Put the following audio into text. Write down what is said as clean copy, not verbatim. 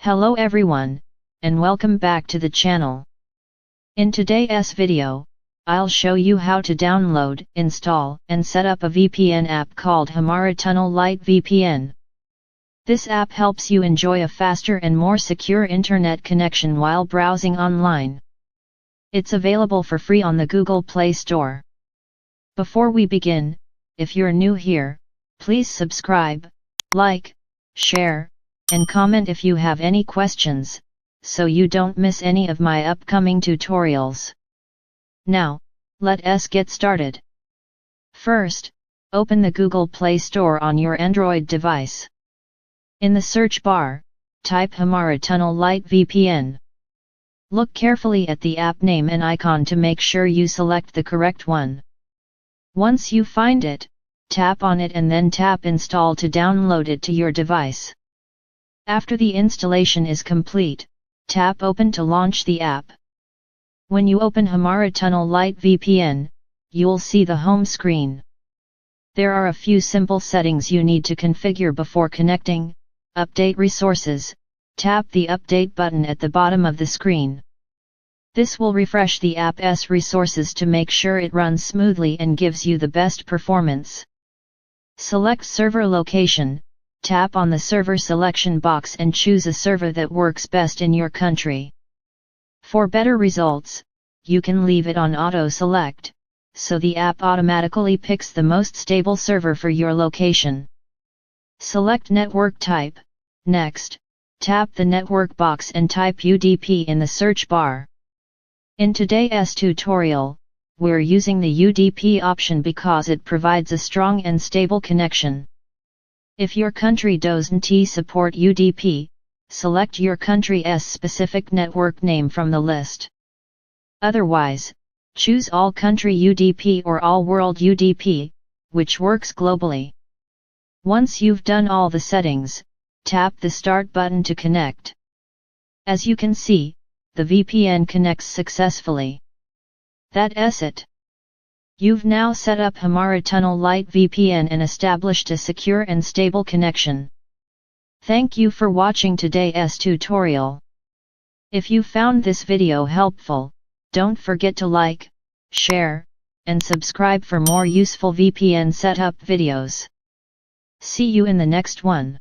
Hello everyone, and welcome back to the channel. In today's video, I'll show you how to download, install, and set up a VPN app called Tunnel VIP VPN. This app helps you enjoy a faster and more secure internet connection while browsing online. It's available for free on the Google Play Store. Before we begin, if you're new here, please subscribe, like, share, and comment if you have any questions, so you don't miss any of my upcoming tutorials. Now, let us get started. First, open the Google Play Store on your Android device. In the search bar, type Tunnel VIP VPN. Look carefully at the app name and icon to make sure you select the correct one. Once you find it, tap on it and then tap Install to download it to your device. After the installation is complete, tap Open to launch the app. When you open Tunnel VIP VPN, you'll see the home screen. There are a few simple settings you need to configure before connecting. Update resources. Tap the Update button at the bottom of the screen. This will refresh the app's resources to make sure it runs smoothly and gives you the best performance. Select server location. Tap on the server selection box and choose a server that works best in your country. For better results, you can leave it on auto select, so the app automatically picks the most stable server for your location. Select network type. Next, tap the network box and type UDP in the search bar. In today's tutorial, we're using the UDP option because it provides a strong and stable connection. If your country doesn't support UDP, select your country's specific network name from the list. Otherwise, choose All Country UDP or All World UDP, which works globally. Once you've done all the settings, tap the Start button to connect. As you can see, the VPN connects successfully. That's it. You've now set up Tunnel VIP VPN and established a secure and stable connection. Thank you for watching today's tutorial. If you found this video helpful, don't forget to like, share, and subscribe for more useful VPN setup videos. See you in the next one.